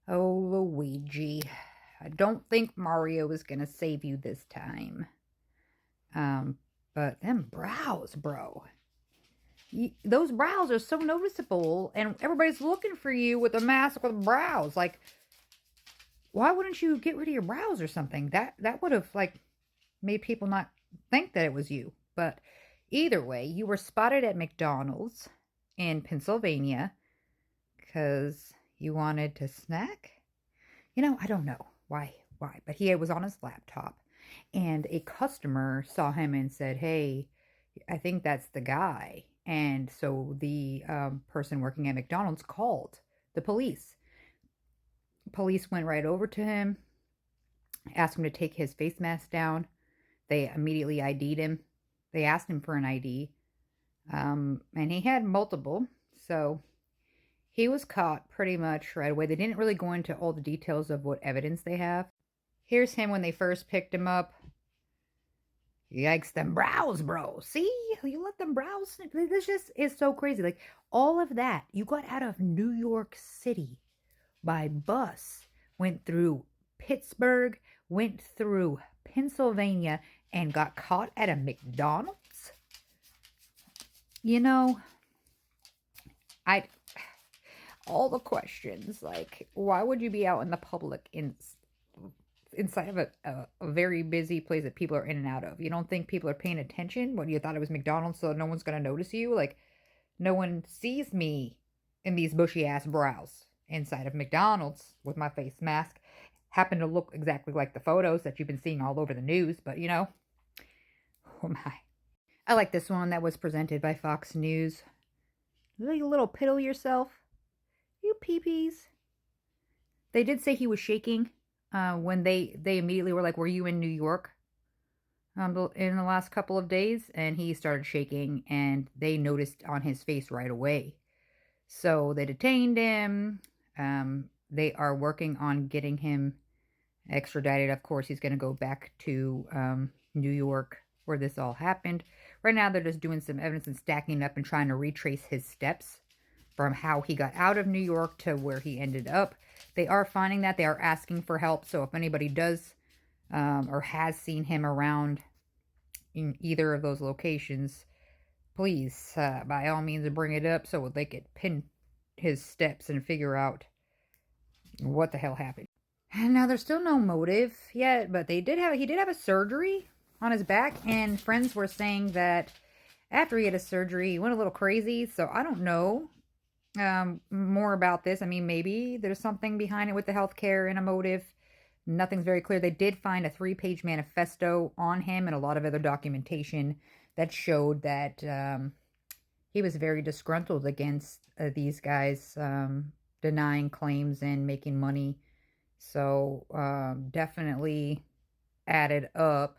Oh, Luigi. I don't think Mario is gonna save you this time. Um, but them brows, bro. Those brows are so noticeable, and everybody's looking for you with a mask with brows. Like, why wouldn't you get rid of your brows or something? That would have like made people not think that it was you. But either way, you were spotted at McDonald's in Pennsylvania because you wanted to snack. I don't know why, but he was on his laptop and a customer saw him and said, "Hey, I think that's the guy." And so the person working at McDonald's called the police. Police went right over to him, asked him to take his face mask down. They immediately ID'd him. They asked him for an ID, and he had multiple. So he was caught pretty much right away. They didn't really go into all the details of what evidence they have. Here's him when they first picked him up. Yikes, them brows, bro. See? You let them brows. This just is so crazy. Like, all of that. You got out of New York City by bus, went through Pittsburgh, went through Pennsylvania, and got caught at a McDonald's? You know, I. All the questions, like, why would you be out in the public inside of a very busy place that people are in and out of? You don't think people are paying attention when you thought it was McDonald's, so no one's going to notice you? Like, no one sees me in these bushy ass brows inside of McDonald's with my face mask. Happen to look exactly like the photos that you've been seeing all over the news, but oh my. I like this one that was presented by Fox News. You little piddle yourself. You peepees. They did say he was shaking when they immediately were like, "Were you in New York in the last couple of days?" And he started shaking, and they noticed on his face right away. So they detained him. They are working on getting him extradited. Of course, he's going to go back to New York where this all happened. Right now, they're just doing some evidence and stacking it up and trying to retrace his steps from how he got out of New York to where he ended up. They are finding that. They are asking for help. So if anybody does or has seen him around in either of those locations, please, by all means, bring it up so they could pin his steps and figure out what the hell happened. And now there's still no motive yet, but he did have a surgery on his back, and friends were saying that after he had a surgery, he went a little crazy. So I don't know more about this. I mean, maybe there's something behind it with the healthcare and a motive. Nothing's very clear. They did find a 3-page manifesto on him and a lot of other documentation that showed that he was very disgruntled against these guys denying claims and making money. So definitely added up.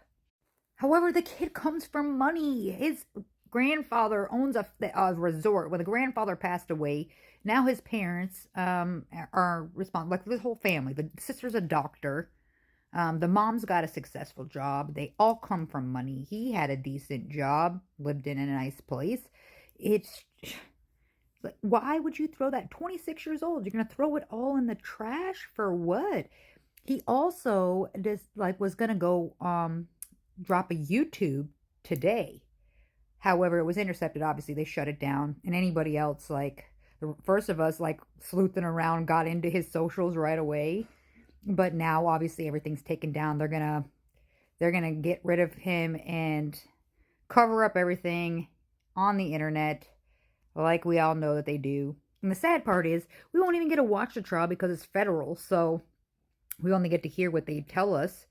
However, the kid comes from money. His grandfather owns a resort. When the grandfather passed away, now his parents are responsible. Like the whole family. The sister's a doctor. The mom's got a successful job. They all come from money. He had a decent job, lived in a nice place. It's like, why would you throw that? 26 years old. You're gonna throw it all in the trash for what? He also just like was gonna go drop a YouTube today. However, it was intercepted. Obviously, they shut it down. And anybody else, like the first of us, like sleuthing around, got into his socials right away. But now, obviously, everything's taken down. They're gonna get rid of him and cover up everything on the internet, like we all know that they do. And the sad part is, we won't even get to watch the trial because it's federal. So we only get to hear what they tell us.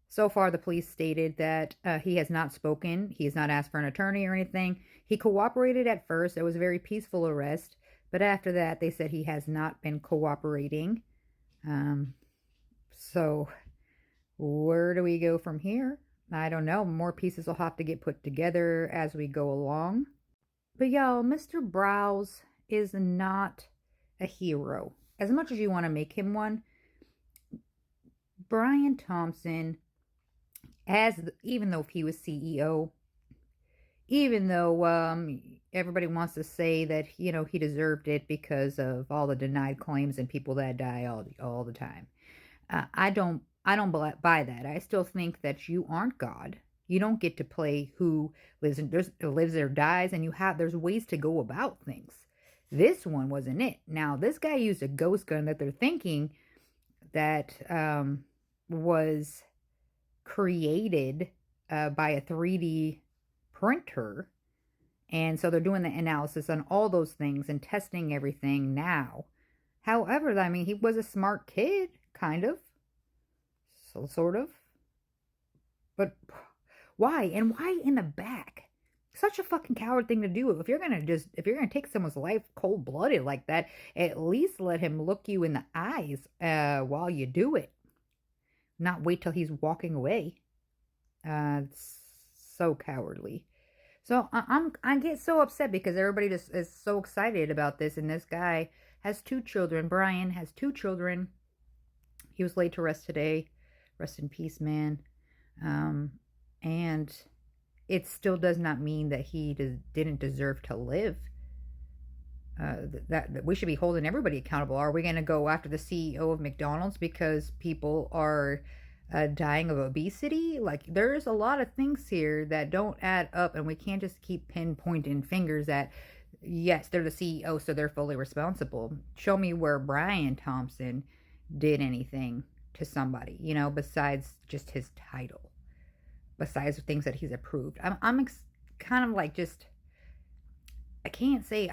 So far, the police stated that he has not spoken. He has not asked for an attorney or anything. He cooperated at first. It was a very peaceful arrest. But after that, they said he has not been cooperating. So where do we go from here? I don't know. More pieces will have to get put together as we go along. But y'all, Mr. Browse is not a hero. As much as you want to make him one, Brian Thompson, even though he was CEO, even though everybody wants to say that, you know, he deserved it because of all the denied claims and people that die all the time. I don't buy that. I still think that you aren't God. You don't get to play who lives or dies, and there's ways to go about things. This one wasn't it. Now, this guy used a ghost gun that they're thinking that was created by a 3D printer. And so they're doing the analysis on all those things and testing everything now. However, I mean, he was a smart kid, kind of. So, sort of. But why? And why in the back? Such a fucking coward thing to do. If you're gonna take someone's life cold blooded like that, at least let him look you in the eyes while you do it. Not wait till he's walking away. It's so cowardly. So I get so upset because everybody just is so excited about this, and this guy has 2 children. Brian has 2 children. He was laid to rest today. Rest in peace, man. And it still does not mean that he didn't deserve to live. That we should be holding everybody accountable. Are we going to go after the CEO of McDonald's because people are dying of obesity? Like, there's a lot of things here that don't add up, and we can't just keep pinpointing fingers at, yes, they're the CEO, so they're fully responsible. Show me where Brian Thompson did anything to somebody, you know, besides just his title, besides the things that he's approved. I'm kind of like, just, I can't say,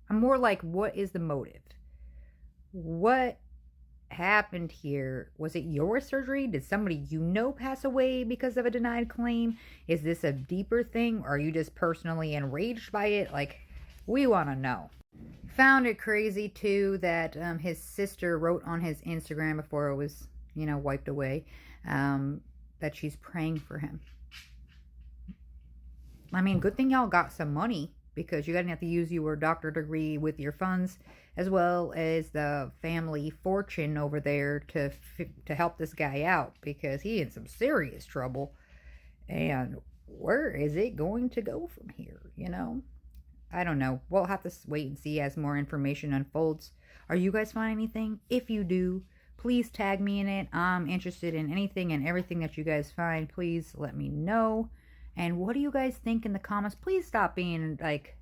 I'm more like, what is the motive? What happened here? Was it your surgery? Did somebody you know pass away because of a denied claim? Is this a deeper thing? Or are you just personally enraged by it? Like, we want to know. Found it crazy too that his sister wrote on his Instagram before it was, you know, wiped away, that she's praying for him. I mean, good thing y'all got some money, because you're going to have to use your doctorate degree with your funds, as well as the family fortune over there to help this guy out, because he in some serious trouble. And where is it going to go from here, you know? I don't know. We'll have to wait and see as more information unfolds. Are you guys finding anything? If you do, please tag me in it. I'm interested in anything and everything that you guys find. Please let me know. And what do you guys think in the comments? Please stop being like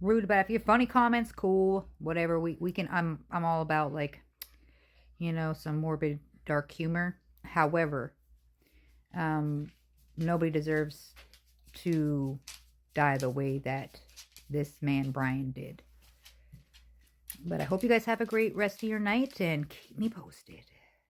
rude about it. If you have funny comments, cool. Whatever. We can I'm all about, like, you know, some morbid dark humor. However, nobody deserves to die the way that this man Brian did. But I hope you guys have a great rest of your night, and keep me posted.